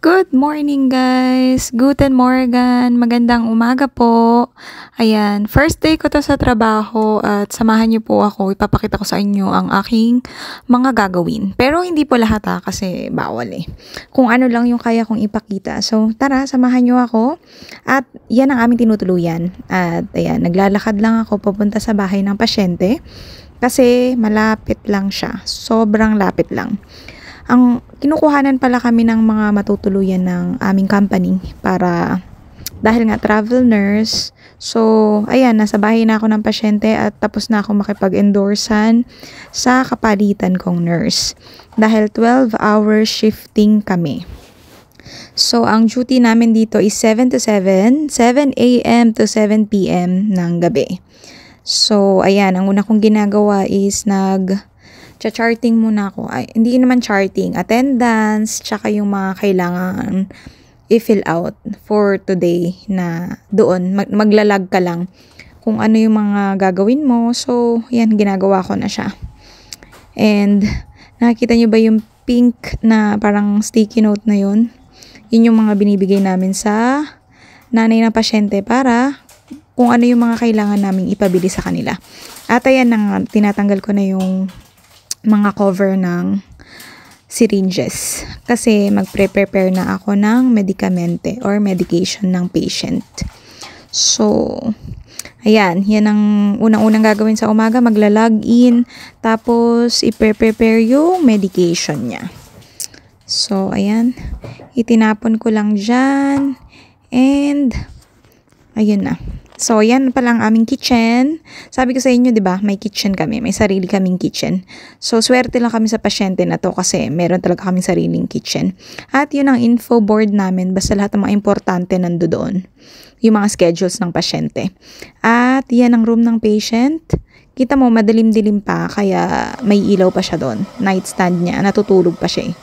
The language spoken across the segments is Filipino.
Good morning guys! Guten Morgen! Magandang umaga po! Ayan, first day ko to sa trabaho at samahan niyo po ako. Ipapakita ko sa inyo ang aking mga gagawin. Pero hindi po lahat kasi bawal Kung ano lang yung kaya kong ipakita. So tara, samahan niyo ako. At yan ang aming tinutuluyan. At ayan, naglalakad lang ako papunta sa bahay ng pasyente. Kasi malapit lang siya. Sobrang lapit lang. Ang kinukuhanan pala kami ng mga matutuluyan ng aming company para dahil nga travel nurse. So, ayan, nasa bahay na ako ng pasyente at tapos na ako makipag-endorsan sa kapalitan kong nurse. Dahil 12-hour shifting kami. So, ang duty namin dito is 7 to 7, 7 a.m. to 7 p.m. ng gabi. So, ayan, ang una kong ginagawa is charting muna ako. Ay, hindi naman charting. Attendance, tsaka yung mga kailangan i-fill out for today na doon. Maglalag ka lang kung ano yung mga gagawin mo. So, yan, ginagawa ko na siya. And, nakikita nyo ba yung pink na parang sticky note na yun? Yun yung mga binibigay namin sa nanay ng pasyente para kung ano yung mga kailangan namin ipabili sa kanila. At ayan, tinatanggal ko na yung mga cover ng syringes kasi magpre-prepare na ako ng medikamente or medication ng patient. So, ayan, yan ang unang-unang gagawin sa umaga, magla-login tapos i-prepare yung medication niya. So, ayan, itinapon ko lang dyan and ayun na. So, yan pala ang aming kitchen. Sabi ko sa inyo, di ba, may kitchen kami. May sarili kaming kitchen. So, swerte lang kami sa pasyente na to kasi meron talaga kaming sariling kitchen. At yun ang info board namin. Basta lahat ng mga importante nando doon. Yung mga schedules ng pasyente. At yan ang room ng patient. Kita mo, madilim-dilim pa. Kaya may ilaw pa siya doon. Nightstand niya. Natutulog pa siya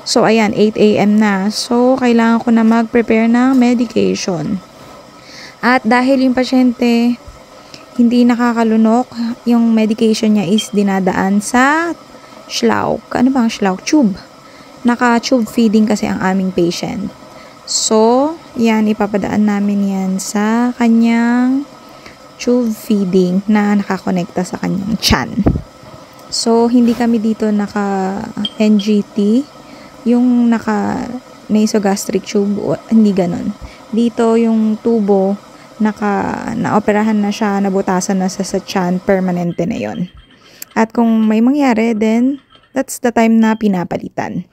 So, ayan, 8 a.m. na. So, kailangan ko na mag-prepare ng medication. At dahil yung pasyente hindi nakakalunok, yung medication niya is dinadaan sa schlauch. Ano ba ang schlauch? Tube. Naka-tube feeding kasi ang aming patient. So, yan, ipapadaan namin yan sa kanyang tube feeding na nakakonekta sa kanyang tiyan. So, hindi kami dito naka-NGT. Yung naka-nasogastric tube, hindi ganon. Dito yung tubo, naoperahan na siya, nabutasan na sa tiyan, permanente na yon. At kung may mangyari, then that's the time na pinapalitan.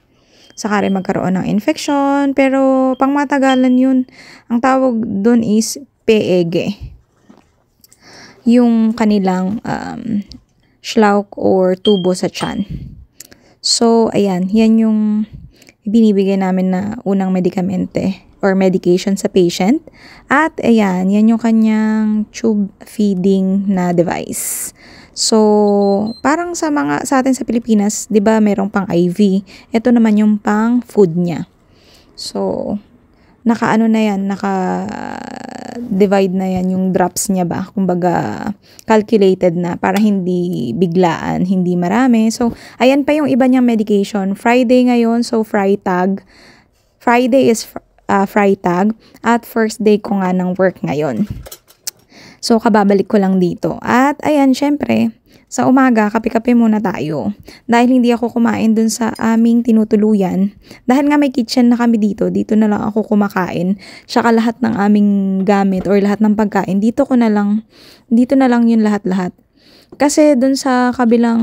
Saka rin magkaroon ng infection, pero pang matagalan yun. Ang tawag dun is PEG. Yung kanilang schlauch or tubo sa tiyan. So, ayan, yan yung binibigay namin na unang medikamente or medication sa patient. At ayan, yan yung kanyang tube feeding na device. So, parang sa atin sa Pilipinas, 'di ba, merong pang IV. Ito naman yung pang food niya. So, naka-divide na yan yung drops niya ba. Kumbaga, calculated na para hindi biglaan, hindi marami. So, ayan pa yung iba niyang medication. Friday ngayon, so Freitag. Friday is Freitag at first day ko nga ng work ngayon. So, kababalik ko lang dito. At ayan, syempre, sa umaga, kape-kape muna tayo. Dahil hindi ako kumain dun sa aming tinutuluyan. Dahil nga may kitchen na kami dito na lang ako kumakain. Tsaka lahat ng aming gamit or lahat ng pagkain, dito na lang yun lahat-lahat. Kasi dun sa kabilang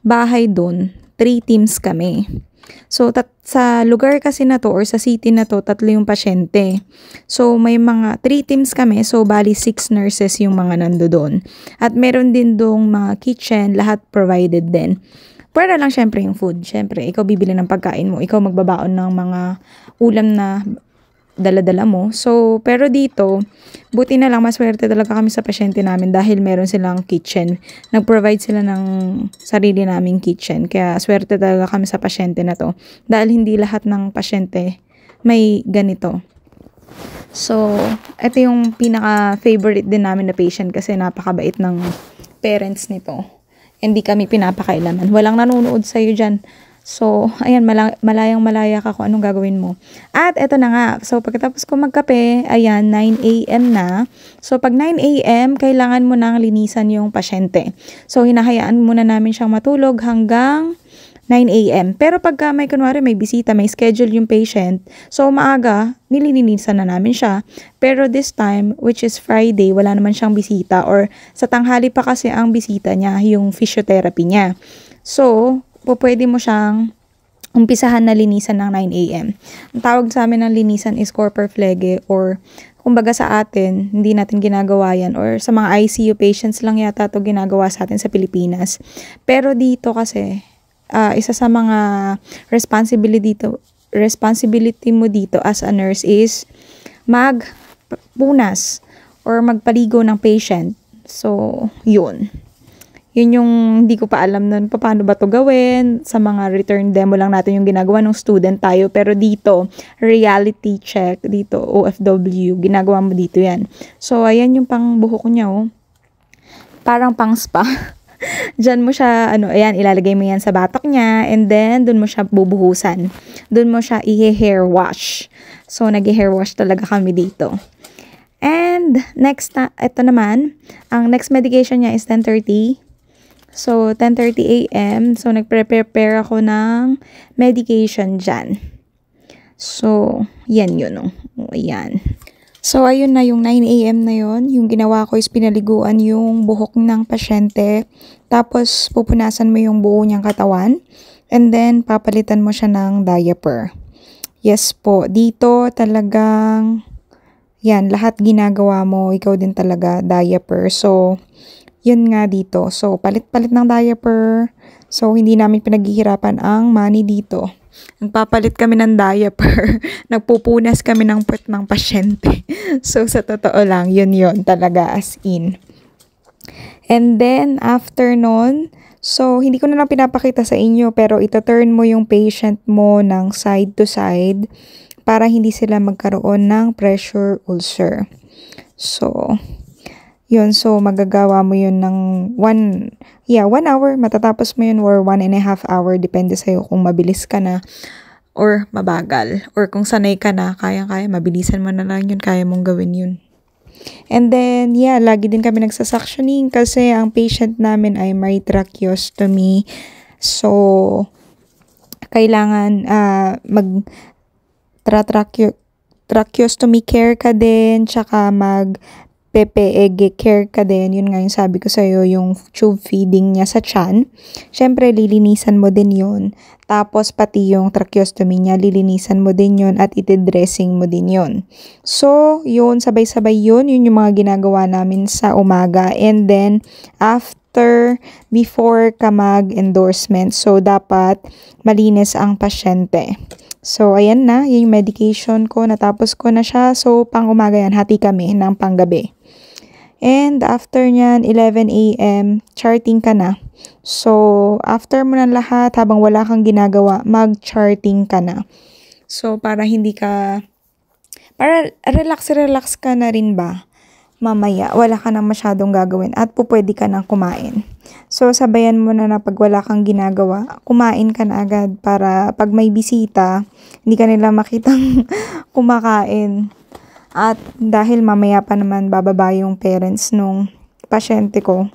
bahay dun, 3 teams kami. So, sa lugar kasi na to or sa city na to, 3 yung pasyente. So, may mga 3 teams kami. So, bali 6 nurses yung mga nando doon. At meron din dong mga kitchen, lahat provided din. Pwede lang syempre yung food. Syempre, ikaw bibili ng pagkain mo. Ikaw magbabaon ng mga ulam na dala-dala mo. So, pero dito, buti na lang, maswerte talaga kami sa pasyente namin dahil meron silang kitchen. Nag-provide sila ng sarili naming kitchen. Kaya, swerte talaga kami sa pasyente na to. Dahil hindi lahat ng pasyente may ganito. So, ito yung pinaka-favorite din namin na patient kasi napakabait ng parents nito. Hindi kami pinapakailaman. Walang nanonood sa'yo dyan So, ayan, malayang-malaya ka kung anong gagawin mo. At eto na nga. So, pagkatapos ko magkape, ayan, 9 a.m. na. So, pag 9 a.m., kailangan mo nang linisan yung pasyente. So, hinahayaan muna namin siyang matulog hanggang 9 a.m. Pero pagka kunwari may bisita, may schedule yung patient, so maaga, nililinisan na namin siya. Pero this time, which is Friday, wala naman siyang bisita or sa tanghali pa kasi ang bisita niya, yung physiotherapy niya. So, pwede mo siyang umpisahan na linisan ng 9 a.m. Ang tawag sa amin ng linisan is corpus flege or kumbaga sa atin, hindi natin ginagawa yan or sa mga ICU patients lang yata to ginagawa sa atin sa Pilipinas. Pero dito kasi, isa sa mga responsibility mo dito as a nurse is magpunas or magpaligo ng patient. So, yun. Yun yung hindi ko pa alam nun paano ba to gawin. Sa mga return demo lang natin yung ginagawa ng student tayo. Pero dito, reality check, dito, OFW, ginagawa mo dito yan. So, ayan yung pang buhok niya, oh. Parang pang spa. Diyan mo siya, ayan, ilalagay mo yan sa batok niya. And then, dun mo siya bubuhusan. Dun mo siya i-hair wash. So, nag-hair wash talaga kami dito. And, next, ito naman, ang next medication niya is 10:30. So, 10:30 a.m. So, nagprepare ako ng medication dyan. So, yan yun. Oh. Ayan. So, ayun na yung 9 a.m. na yun. Yung ginawa ko is pinaliguan yung buhok ng pasyente. Tapos, pupunasan mo yung buo niyang katawan. And then, papalitan mo siya ng diaper. Yes po. Dito talagang, yan, lahat ginagawa mo. Ikaw din talaga, diaper. So, yun nga dito. So, palit-palit ng diaper. So, hindi namin pinaghihirapan ang money dito. Nagpapalit kami ng diaper. Nagpupunas kami ng puwet ng pasyente. So, sa totoo lang, yun talaga as in. And then, after nun, so, hindi ko na lang pinapakita sa inyo, pero ito-turn mo yung patient mo ng side to side para hindi sila magkaroon ng pressure ulcer. So, yun, so magagawa mo yun ng 1 hour, matatapos mo yun or 1.5 hour, depende sa'yo kung mabilis ka na or mabagal. Or kung sanay ka na, kaya-kaya, mabilisan mo na lang yun, kaya mong gawin yun. And then, lagi din kami nagsasuctioning kasi ang patient namin ay may tracheostomy. So, kailangan tracheostomy care ka din, tsaka PPEG care ka din. Yun nga yung sabi ko sa'yo, yung tube feeding niya sa tiyan. Siyempre, lilinisan mo din yun. Tapos, pati yung tracheostomy niya, lilinisan mo din yun at itidressing mo din yun. So, yun, sabay-sabay yun. Yun yung mga ginagawa namin sa umaga. And then, before ka mag-endorsement, so, dapat malinis ang pasyente. So, ayan na, yung medication ko, natapos ko na siya. So, pang umaga yan, hati kami ng panggabi. And after nyan, 11 a.m., charting ka na. So, after mo na lahat, habang wala kang ginagawa, mag-charting ka na. So, para relax ka na rin ba? Mamaya, wala ka nang masyadong gagawin at pwede ka nang kumain. So, sabayan mo na pag wala kang ginagawa, kumain ka na agad para pag may bisita, hindi ka nila makitang kumakain. At dahil mamaya pa naman bababa yung parents nung pasyente ko,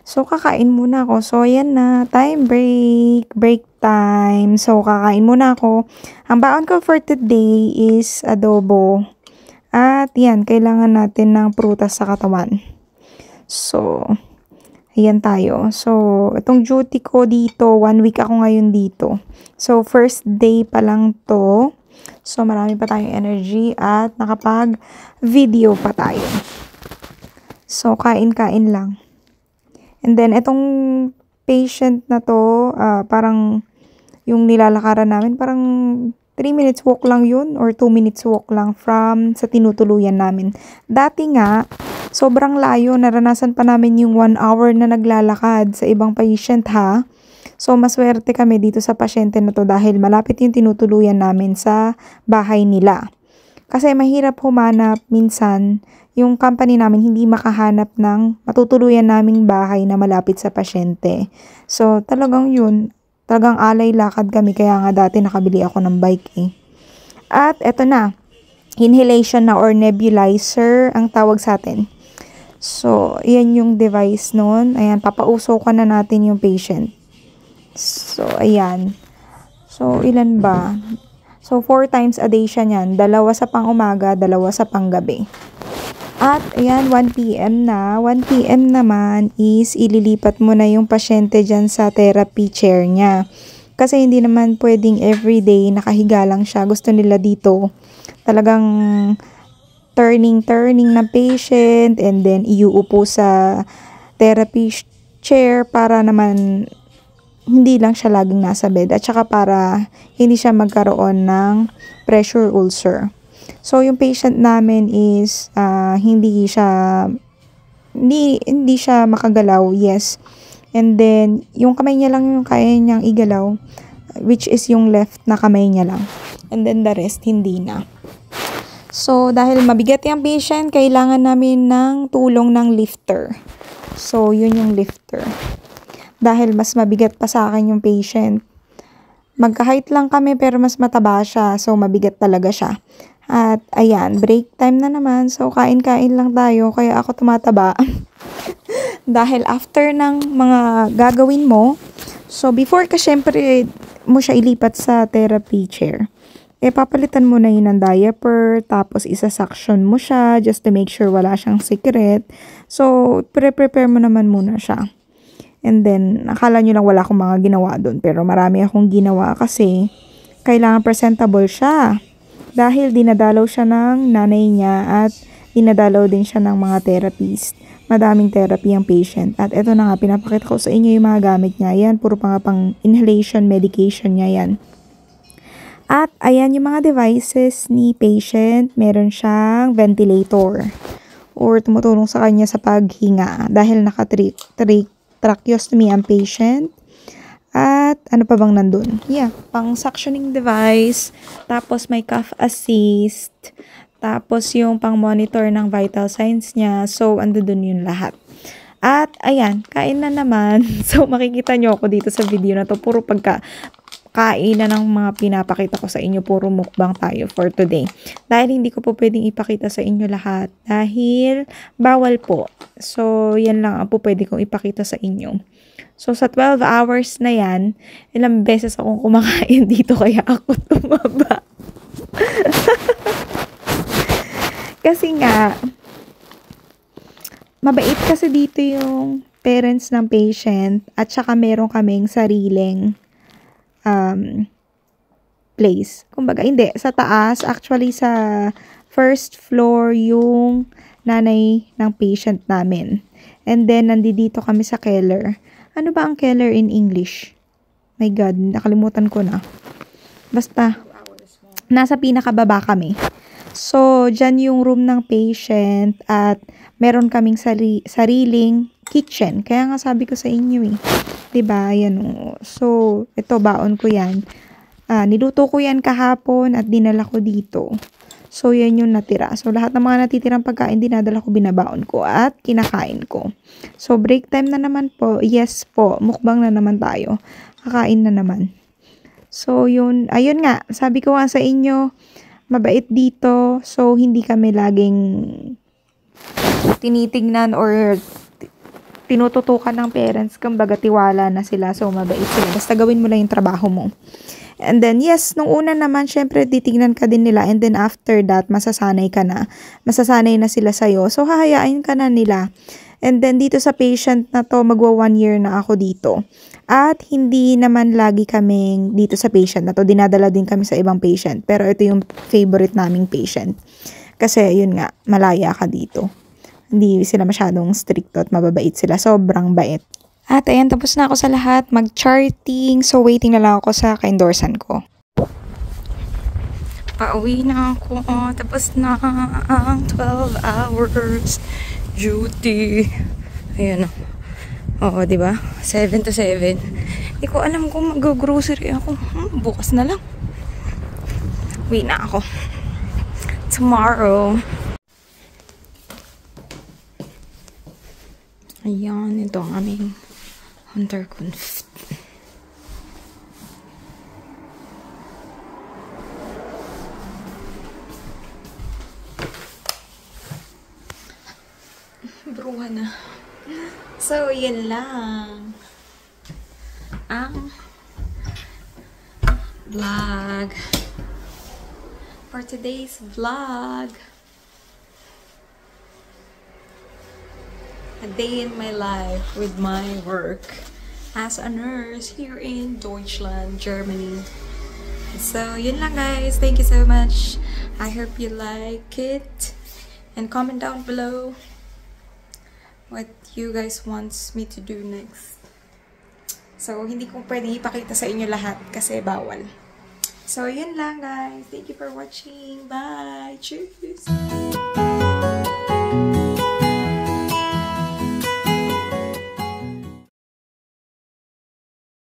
so kakain muna ako. So, ayan na, break time. So, kakain muna ako. Ang baon ko for today is adobo. At yan, kailangan natin ng prutas sa katawan. So, ayan tayo. So, itong duty ko dito, 1 week ako ngayon dito. So, first day pa lang to. So, marami pa tayong energy at nakapag-video pa tayo. So, kain-kain lang. And then, itong patient na to, parang yung nilalakaran namin, parang 3 minutes walk lang yun or 2 minutes walk lang from sa tinutuluyan namin. Dati nga, sobrang layo. Naranasan pa namin yung 1 hour na naglalakad sa ibang patient ha. So, maswerte kami dito sa pasyente na to dahil malapit yung tinutuluyan namin sa bahay nila. Kasi mahirap humanap minsan, yung company namin hindi makahanap ng matutuluyan naming bahay na malapit sa pasyente. So, talagang yun, Talagang alay lakad kami, kaya nga dati nakabili ako ng bike eh. At eto na, inhalation na or nebulizer ang tawag sa atin. So, yan yung device nun. Ayan, papausokan na natin yung patient. So, ayan. So, ilan ba? So, 4 times a day siya niyan. 2 sa pang-umaga, 2 sa pang-gabi. At, ayan, 1 p.m. na. 1 p.m. naman is ililipat mo na yung pasyente dyan sa therapy chair niya. Kasi hindi naman pwedeng everyday nakahiga lang siya. Gusto nila dito talagang turning na patient and then iuupo sa therapy chair para naman hindi lang siya laging nasa bed at saka para hindi siya magkaroon ng pressure ulcer. So yung patient namin is hindi siya makagalaw, yes. And then yung kamay niya lang yung kaya niyang igalaw, which is yung left na kamay niya lang. And then the rest hindi na. So dahil mabigat yung patient, kailangan namin ng tulong ng lifter. So yun yung lifter. Dahil mas mabigat pa sa akin yung patient. Magka-height lang kami pero mas mataba siya. So, mabigat talaga siya. At, ayan, break time na naman. So, kain-kain lang tayo. Kaya ako tumataba. Dahil after ng mga gagawin mo, so, before ka syempre mo siya ilipat sa therapy chair, papalitan mo na yun ng diaper, tapos isa-suction mo siya just to make sure wala siyang secret. So, prepare mo naman muna siya. And then, akala nyo lang wala akong mga ginawa doon. Pero marami akong ginawa kasi kailangan presentable siya. Dahil dinadalaw siya ng nanay niya at dinadalaw din siya ng mga therapist. Madaming therapy ang patient. At eto na nga, pinapakita ko sa inyo yung mga gamit niya. Yan, puro pang inhalation medication niya yan. At ayan yung mga devices ni patient. Meron siyang ventilator or tumutulong sa kanya sa paghinga dahil tracheostomy ang patient. At ano pa bang nandun? Yeah, pang suctioning device. Tapos may cough assist. Tapos yung pang monitor ng vital signs niya. So, ando dun yun lahat. At ayan, kain na naman. So, makikita nyo ako dito sa video na to. Puro kain na ng mga pinapakita ko sa inyo. Puro mukbang tayo for today. Dahil hindi ko po pwedeng ipakita sa inyo lahat. Dahil bawal po. So, yan lang ang po pwede kong ipakita sa inyo. So, sa 12 hours na yan, ilang beses akong kumakain dito kaya ako tumaba. Kasi nga, mabait kasi dito yung parents ng patient at saka meron kaming sariling place. Kumbaga, hindi. Sa taas, actually sa first floor yung nanay ng patient namin. And then, nandito kami sa keller. Ano ba ang keller in English? My God, nakalimutan ko na. Basta, nasa pinakababa kami. So, dyan yung room ng patient at meron kaming sariling kitchen. Kaya nga sabi ko sa inyo eh. Diba? Yan o. So, ito, baon ko yan. Niluto ko yan kahapon at dinala ko dito. So, yan yung natira. So, lahat ng mga natitirang pagkain, dinadala ko, binabaon ko at kinakain ko. So, break time na naman po. Yes po, mukbang na naman tayo. Kakain na naman. So, yun. Ayun nga, sabi ko nga sa inyo, mabait dito. So, hindi kami laging tinitignan or tinututukan ng parents. Kumbaga, tiwala na sila. So, mabait sila. Basta gawin mo lang yung trabaho mo. And then, yes, nung una naman, syempre, titignan ka din nila. And then, after that, masasanay ka na. Masasanay na sila sa'yo. So, hahayaan ka na nila. And then, dito sa patient na to, magwa 1 year na ako dito. At, hindi naman lagi kaming dito sa patient na to. Dinadala din kami sa ibang patient. Pero, ito yung favorite naming patient. Kasi, yun nga, malaya ka dito. Hindi sila masyadong stricto at mababait sila. Sobrang bait. At ayan, tapos na ako sa lahat. Mag-charting. So, waiting na lang ako sa ka-endorsan ko. Pauwi na ako. Tapos na ang 12 hours duty. Ayan o. Oo, diba? 7 to 7. Hindi ko alam kung mag-grocery ako. Bukas na lang. Uwi na ako. Tomorrow. Ayan, ito ang aming Hunter Conf. yan lang ang vlog for today's vlog. A day in my life with my work as a nurse here in Deutschland, Germany. So, yun lang guys. Thank you so much. I hope you like it. And comment down below what you guys wants me to do next. So, hindi ko pwedeng ipakita sa inyo lahat kasi bawal. So, yun lang guys. Thank you for watching. Bye! Cheers!